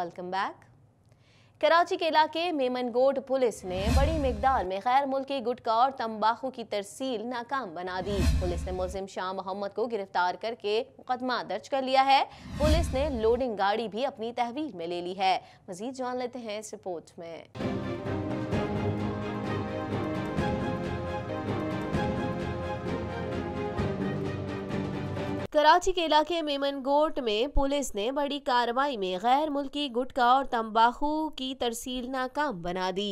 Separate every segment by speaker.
Speaker 1: Welcome back. Karachi के इलाके मेमनगोट police ने बड़ी मिकदार में गैर मुल्की गुटखा और तंबाकू की तरसील नाकाम बना दी। पुलिस ने मुलजिम शाह मोहम्मद को गिरफ्तार करके मुकदमा दर्ज कर लिया है। पुलिस ने लोडिंग गाड़ी भी अपनी तहवील में ले ली है। मजीद जान लेते हैं इस रिपोर्ट में। कराची के इलाके मेमनगोट में पुलिस ने बड़ी कार्रवाई में गैर मुल्की गुटखा और तंबाकू की तरसील नाकाम बना दी।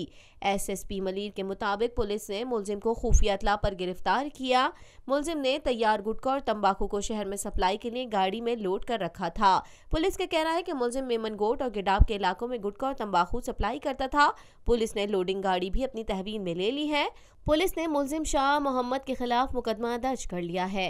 Speaker 1: SSP मलिर के मुताबिक पुलिस ने मुलजिम को खुफिया इत्तला पर गिरफ्तार किया। मुलजिम ने तैयार गुटखा और तंबाकू को शहर में सप्लाई के लिए गाड़ी में लोड कर रखा था। पुलिस का कहना है कि मुलजिम मेमनगोट और गिडाब के इलाकों में गुटखा और तंबाकू सप्लाई करता था। पुलिस ने लोडिंग गाड़ी भी अपनी तहवील में ले ली है। पुलिस ने मुलजिम शाह मोहम्मद के खिलाफ मुकदमा दर्ज कर लिया है।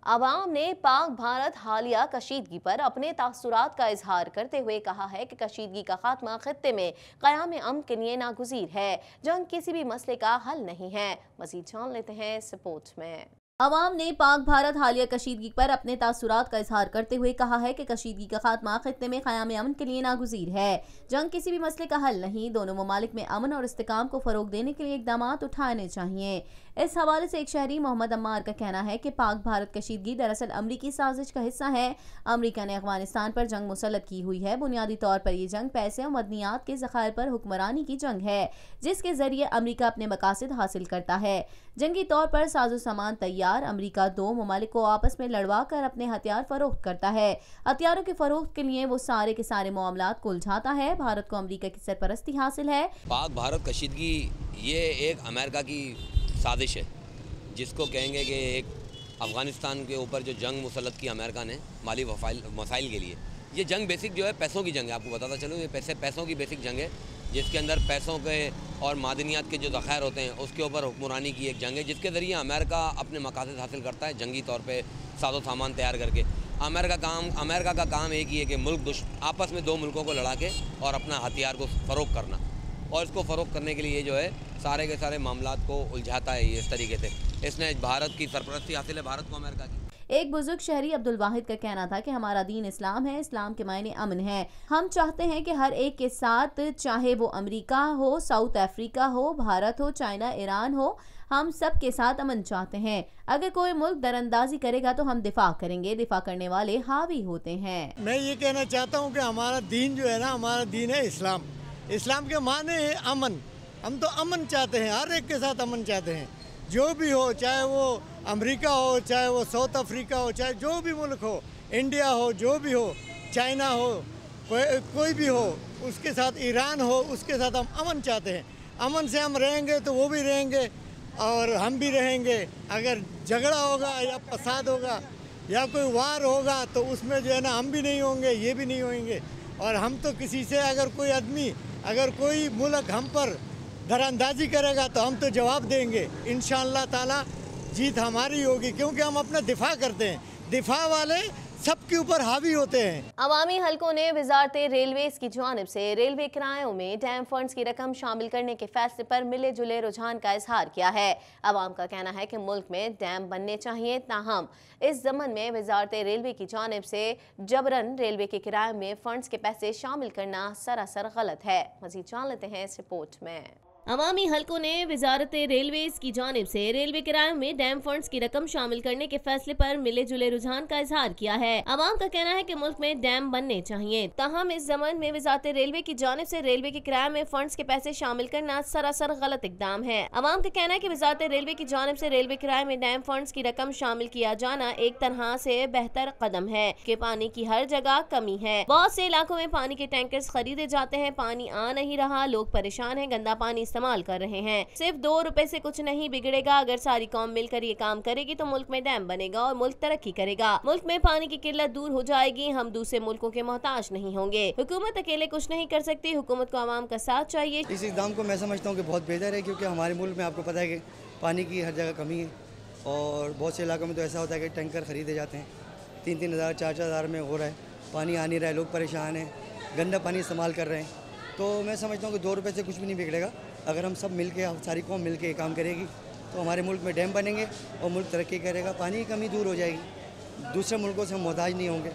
Speaker 1: अवाम ने पाक भारत हालिया कशीदगी पर अपने तासुरात का इजहार करते हुए कहा है कि कशीदगी का खात्मा खित्ते में क़याम अमन के लिए नागुज़ीर है। जंग किसी भी मसले का हल नहीं है। मज़ीद जान लेते हैं इस रिपोर्ट में। अवाम ने पाक भारत हालिया कशीदगी पर अपने तासुरात का इजहार करते हुए कहा है कि कशीदगी का खात्मा खित्ते में क़याम अमन के लिए नागुज़ीर है। जंग किसी भी मसले का हल नहीं। दोनों ममालिक में अमन और इस्तेकाम को फ़रोग देने के लिए इक़दाम उठाने चाहिए। इस हवाले से एक शहरी मोहम्मद अम्मार का कहना है कि पाक भारत कशीदगी दरअसल अमरीकी साजिश का हिस्सा है। अमरीका ने अफगानिस्तान पर जंग मुसल्लत की हुई है। बुनियादी तौर पर यह जंग पैसे और मदनियात के ज़खायर पर हुक्मरानी की जंग है, जिसके जरिए अमरीका अपने मकासद हासिल करता है। जंगी तौर पर साजो सामान तैयार। अमरीका दो ममालिक को आपस में लड़वा कर अपने हथियार फरोख्त करता है। हथियारों के फरोख्त के लिए वो सारे के सारे मामलात को उलझाता है। भारत को अमरीका की सरपरस्ती हासिल है।
Speaker 2: पाक भारत कशीदगी ये एक अमेरिका की साजिश है, जिसको कहेंगे कि एक अफ़गानिस्तान के ऊपर जो जंग मुसल्लत की अमेरिका ने माली मसाइल के लिए, ये जंग बेसिक जो है पैसों की जंग है। आपको बताता चलो, ये पैसों की बेसिक जंग है, जिसके अंदर पैसों के और मादनियात के जो ज़खायर होते हैं उसके ऊपर हुक्मरानी की एक जंग है, जिसके ज़रिए अमेरिका अपने मकासद हासिल करता है जंगी तौर पर साजो सामान तैयार करके। अमेरिका का काम एक ही है कि मुल्क आपस में दो मुल्कों को लड़ा के और अपना हथियार को फ़रोग़ करना, और इसको फ़रोग़ करने के लिए ये जो है सारे के सारे मामलात को उलझाता है। ये इस तरीके से इसने भारत की सरपरस्ती हासिल है, भारत को अमेरिका की।
Speaker 1: एक बुजुर्ग शहरी अब्दुल वाहिद का कहना था कि हमारा दीन इस्लाम है। इस्लाम के मायने अमन है। हम चाहते हैं कि हर एक के साथ, चाहे वो अमेरिका हो, साउथ अफ्रीका हो, भारत हो, चाइना, ईरान हो, हम सब के साथ अमन चाहते हैं। अगर कोई मुल्क दरअंदाजी करेगा तो हम दिफा करेंगे। दिफा करने वाले हावी होते हैं।
Speaker 3: मैं ये कहना चाहता हूँ कि हमारा दीन जो है ना, हमारा दीन है इस्लाम। इस्लाम के माने है अमन। हम तो अमन चाहते हैं, हर एक के साथ अमन चाहते हैं। जो भी हो, चाहे वो अमेरिका हो, चाहे वो साउथ अफ्रीका हो, चाहे जो भी मुल्क हो, इंडिया हो, जो भी हो, चाइना हो, कोई भी हो, उसके साथ ईरान हो, उसके साथ हम अमन चाहते हैं। अमन से हम रहेंगे तो वो भी रहेंगे और हम भी रहेंगे। अगर झगड़ा होगा या फसाद होगा या कोई वार होगा तो उसमें जो है ना हम भी नहीं होंगे, ये भी नहीं होंगे। और हम तो किसी से अगर कोई आदमी, अगर कोई मुल्क हम पर दरअंदाजी करेगा तो हम तो जवाब देंगे। इंशाअल्लाह ताला जीत हमारी होगी, क्योंकि हम अपना दिफा करते हैं। दिफा वाले सबके ऊपर हावी होते हैं।
Speaker 1: अवामी हलकों ने वजारत रेलवेज की जानिब से रेलवे किरायों में डैम फंड्स की रकम शामिल करने के फैसले पर मिले जुले रुझान का इजहार किया है। अवाम का कहना है कि मुल्क में डैम बनने चाहिए, ताहम इस ज़मन में वजारत रेलवे की जानिब से जबरन रेलवे के किराए में फंड्स के पैसे शामिल करना सरासर गलत है। मज़ीद जान लेते हैं इस रिपोर्ट में। अवामी हलकों ने वजारत रेलवेज की जानिब से रेलवे किरायों में डैम फंड्स की रकम शामिल करने के फैसले पर मिले जुले रुझान का इजहार किया है। अवाम का कहना है कि मुल्क में डैम बनने चाहिए, ताहम इस जमन में वजारत रेलवे की जानिब से रेलवे के किराए में फंड्स के पैसे शामिल करना सरासर गलत इकदाम है। अवाम का कहना है कि वजारत रेलवे की जानिब से रेलवे किराए में डैम फंड्स की रकम शामिल किया जाना एक तरह से बेहतर कदम है कि पानी की हर जगह कमी है। बहुत से इलाकों में पानी के टैंकर्स खरीदे जाते हैं, पानी आ नहीं रहा, लोग परेशान है, गंदा पानी इस्तेमाल कर रहे हैं। सिर्फ 2 रुपए से कुछ नहीं बिगड़ेगा। अगर सारी कौम मिलकर ये काम करेगी तो मुल्क में डैम बनेगा और मुल्क तरक्की करेगा। मुल्क में पानी की किल्लत दूर हो जाएगी। हम दूसरे मुल्कों के मोहताज नहीं होंगे। हुकूमत अकेले कुछ नहीं कर सकती, हुकूमत को आवाम का साथ चाहिए।
Speaker 4: इस इक़दाम को मैं समझता हूँ कि बहुत बेहतर है, क्योंकि हमारे मुल्क में आपको पता है कि पानी की हर जगह कमी है और बहुत से इलाकों में तो ऐसा होता है कि टैंकर खरीदे जाते हैं, 3-3 हज़ार 4-4 हज़ार में हो रहा है, पानी आ नहीं रहा है, लोग परेशान हैं, गंदा पानी इस्तेमाल कर रहे हैं। तो मैं समझता हूँ कि 2 रुपये से कुछ भी नहीं बिगड़ेगा। अगर हम सब मिल के, सारी कौम मिल के काम करेगी तो हमारे मुल्क में डैम बनेंगे और मुल्क तरक्की करेगा, पानी की कमी दूर हो जाएगी, दूसरे मुल्कों से हम मोहताज नहीं होंगे।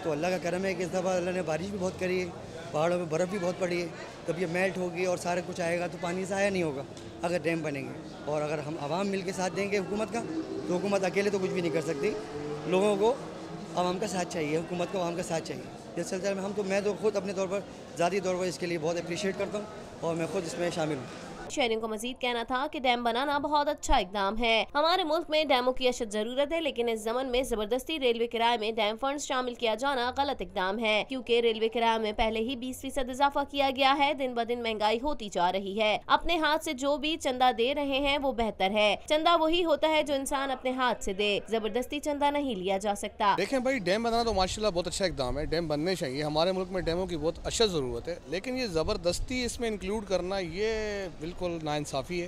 Speaker 4: तो अल्लाह का करम है कि इस दफ़ा अल्लाह ने बारिश भी बहुत करी है, पहाड़ों में बर्फ़ भी बहुत पड़ी है, तब ये मेल्ट होगी और सारा कुछ आएगा तो पानी ज़ाया नहीं होगा अगर डैम बनेंगे। और अगर हम आवाम मिल के साथ देंगे हुकूमत का, तो हुकूमत अकेले तो कुछ भी नहीं कर सकती, लोगों को आवाम का साथ चाहिए, हुकूमत को आवाम का साथ चाहिए। इस सिलसिले में मैं तो खुद अपने तौर पर ज़ाती तौर पर इसके लिए बहुत अप्रिशिएट करता हूँ और मैं खुद इसमें शामिल हूँ।
Speaker 1: शहरियों को मजीद कहना था कि डैम बनाना बहुत अच्छा इकदाम है। हमारे मुल्क में डैमों की अशद जरूरत है, लेकिन इस जमन में जबरदस्ती रेलवे किराए में डैम फंड शामिल किया जाना गलत इकदाम है, क्योंकि रेलवे किराए में पहले ही 20% इजाफा किया गया है। दिन ब दिन महंगाई होती जा रही है। अपने हाथ से जो भी चंदा दे रहे हैं वो बेहतर है। चंदा वही होता है जो इंसान अपने हाथ से दे, जबरदस्ती चंदा नहीं लिया जा सकता।
Speaker 5: देखें भाई, डैम बनाना तो माशाल्लाह बहुत अच्छा इकदाम है, डैम बनने चाहिए। हमारे मुल्क में डैमों की बहुत अशद ज़रूरत है, लेकिन ये ज़बरदस्ती इसमें इंक्लूड करना ये बिल्कुल नाइंसाफ़ी है।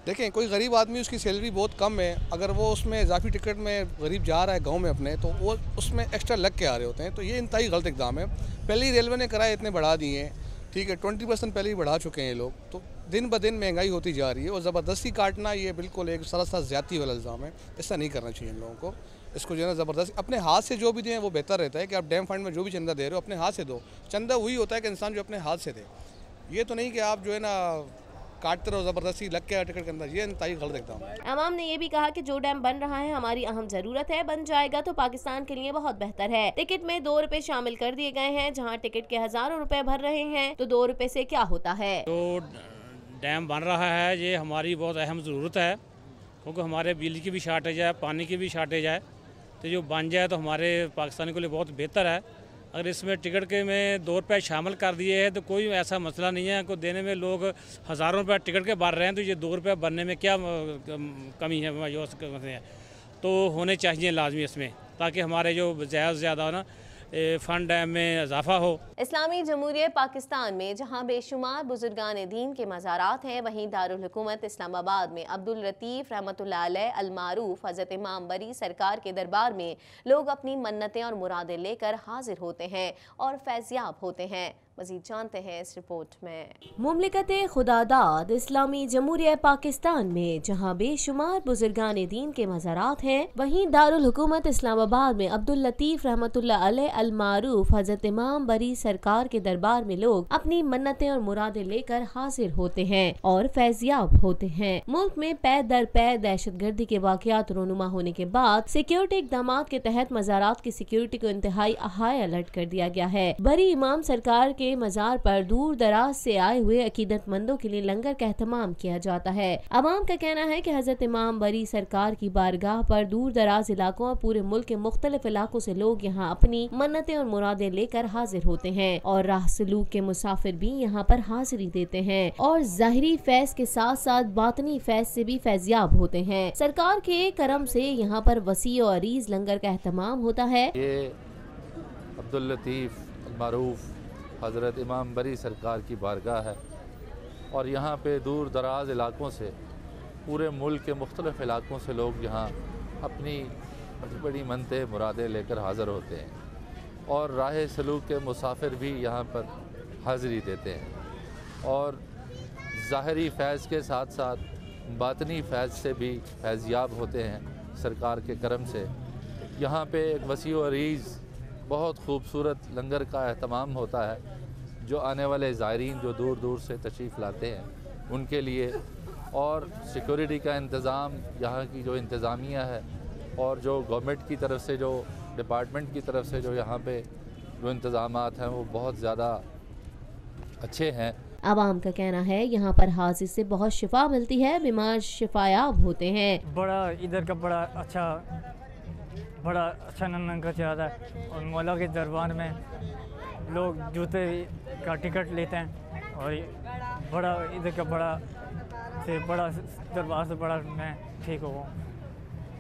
Speaker 5: देखें, कोई गरीब आदमी, उसकी सैलरी बहुत कम है, अगर वो उसमें इजाफी टिकट में गरीब जा रहा है गांव में अपने, तो वो उसमें एक्स्ट्रा लग के आ रहे होते हैं, तो ये इंतहाई गलत इकदाम है। पहले ही रेलवे ने किराए इतने बढ़ा दिए हैं, ठीक है, 20% पहले ही बढ़ा चुके हैं ये लोग, तो दिन ब दिन महंगाई होती जा रही है और ज़बरदस्ती काटना ये बिल्कुल एक सरासर ज़्यादती वाला इल्ज़ाम है। ऐसा नहीं करना चाहिए इन लोगों को। इसको जो है ना ज़बरदस्ती अपने हाथ से जो भी दें वो बेहतर रहता है कि आप डैम फंड में जो भी चंदा दे रहे हो अपने हाथ से दो। चंदा वही होता है कि इंसान जो अपने हाथ से दे, ये तो नहीं कि आप जो है ना काटते रहो ज़बरदस्ती लग के टिकट के अंदर, ये इंतहाई गलत इकदाम है।
Speaker 1: अवाम ने ये भी कहा कि जो डैम बन रहा है हमारी अहम जरूरत है, बन जाएगा तो पाकिस्तान के लिए बहुत बेहतर है। टिकट में 2 रुपए शामिल कर दिए गए हैं, जहां टिकट के हज़ारों रुपए भर रहे हैं, तो 2 रुपए से क्या होता है।
Speaker 6: तो डैम बन रहा है, ये हमारी बहुत अहम ज़रूरत है, क्योंकि हमारे बिजली की भी शार्टेज है, पानी की भी शार्टेज है, तो जो बन जाए तो हमारे पाकिस्तानी के लिए बहुत बेहतर है। अगर इसमें टिकट के में 2 रुपये शामिल कर दिए हैं तो कोई ऐसा मसला नहीं है, को देने में लोग हज़ारों रुपये टिकट के भर रहे हैं, तो ये 2 रुपये भरने में क्या कमी है। तो होने चाहिए लाजमी इसमें, ताकि हमारे जो ज़्यादा से ज़्यादा हो ना फ़ंड में इजाफा हो।
Speaker 1: इस्लामी जमहूरियत पाकिस्तान में जहां बेशुमार बुजुर्गान दीन के मज़ारात हैं, वहीं दारुल हुकूमत इस्लामाबाद में अब्दुल लतीफ़ रहमतुल्लाह अलैह अल मारूफ हज़रत इमाम बरी सरकार के दरबार में लोग अपनी मन्नतें और मुरादें लेकर हाजिर होते हैं और फैज़याब होते हैं। मज़ीद जानते हैं इस रिपोर्ट में। मुमलिकत खुदादाद इस्लामी जमहूरियत पाकिस्तान में जहाँ बेशुमार बुजुर्गान दीन के मज़ारात हैं, वहीं दारुल हुकूमत इस्लामाबाद में अब्दुल लतीफ़ रहमतुल्लाह अलैह अल मारूफ हज़रत इमाम बरी सरकार के दरबार में लोग अपनी मन्नतें और मुरादें लेकर हाजिर होते हैं और फैज़याब होते हैं। मुल्क में पै दर पै दहशतगर्दी के वाक़यात रोनुमा होने के बाद सिक्योरिटी इक़दामात के तहत मज़ारात की सिक्योरिटी को इंतहाई हाई अलर्ट कर दिया गया है। बरी इमाम सरकार के मज़ार पर दूर दराज से आए हुए अकीदतमंदों के लिए लंगर का एहतमाम किया जाता है। अवाम का कहना है कि हज़रत इमाम बरी सरकार की बारगाह पर दूर दराज इलाकों और पूरे मुल्क के मुख्तलिफ इलाकों से लोग यहाँ अपनी मन्नतें और मुरादें लेकर हाजिर होते हैं और राह सलूक के मुसाफिर भी यहाँ पर हाजिरी देते हैं और ज़ाहिरी फैज़ के साथ साथ बातनी फैज़ से भी फैज़याब होते हैं। सरकार के करम से यहाँ पर वसी और अरीज लंगर का एहतमाम होता है।
Speaker 7: ये अब्दुल लतीफ़ मारूफ हज़रत इमाम बरी सरकार की बारगाह है और यहाँ पे दूर दराज इलाकों से पूरे मुल्क के मुख्तलिफ़ इलाकों से लोग यहाँ अपनी बड़ी बड़ी मन्नतें मुरादें लेकर हाज़िर होते हैं और राह सलूक के मुसाफिर भी यहाँ पर हाज़िरी देते हैं और ज़ाहरी फ़ैज़ के साथ साथ बातनी फ़ैज़ से भी फैज़याब होते हैं। सरकार के करम से यहाँ पे एक वसी व अरीज़ बहुत खूबसूरत लंगर का एहतमाम होता है, जो आने वाले ज़ायरीन जो दूर दूर से तशरीफ़ लाते हैं उनके लिए, और सिक्योरिटी का इंतज़ाम यहाँ की जो इंतज़ामिया है और जो गवर्नमेंट की तरफ से, जो डिपार्टमेंट की तरफ से जो यहाँ पे जो इंतज़ामात हैं वो बहुत ज़्यादा अच्छे हैं।
Speaker 1: आवाम का कहना है यहाँ पर हाजिर से बहुत शिफा मिलती है, बीमार शिफायाब होते हैं।
Speaker 8: बड़ा इधर का बड़ा अच्छा लंगर चलता है और मौला के दरबार में लोग जूते का टिकट लेते हैं और बड़ा इधर का बड़ा दरबार से बड़ा मैं ठीक हूँ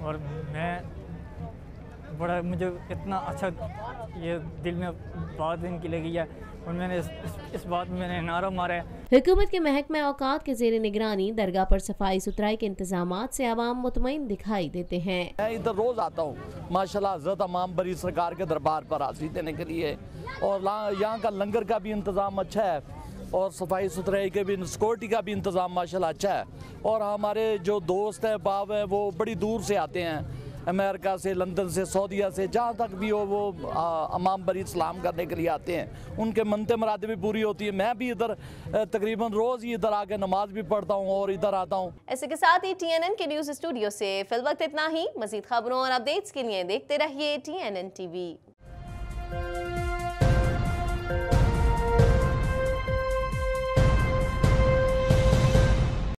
Speaker 8: और मैं बड़ा मुझे इतना अच्छा ये दिल में बात इनकी लगी है और मैंने इस बात में मैंने नारा मारा है।
Speaker 1: हुकूमत के महकमा औकात के ज़ेर निगरानी दरगाह पर सफाई सुथराई के इंतजामात से आवाम मुतमईन दिखाई देते हैं।
Speaker 9: मैं इधर रोज आता हूँ माशाल्लाह हज़रत इमाम बरी सरकार के दरबार पर हाज़िरी देने के लिए, और यहाँ का लंगर का भी इंतज़ाम अच्छा है और सफाई सुथराई के भी, सिक्योरिटी का भी इंतज़ाम माशाल्लाह अच्छा है। और हमारे जो दोस्त हैं बाब हैं वो बड़ी दूर से आते हैं अमेरिका से, लंदन से, सऊदीया से, जहाँ तक भी हो वो अमाम बरी सलाम करने के लिए आते हैं। उनके मनते मुरादें भी पूरी होती है। मैं भी इधर तकरीबन रोज़ ही इधर आके नमाज भी पढ़ता हूँ और इधर आता हूँ।
Speaker 1: ऐसे के साथ ही TNN के न्यूज़ स्टूडियो से फिल वक्त इतना ही। मज़ीद खबरों और अपडेट्स के लिए देखते रहिए TNN TV।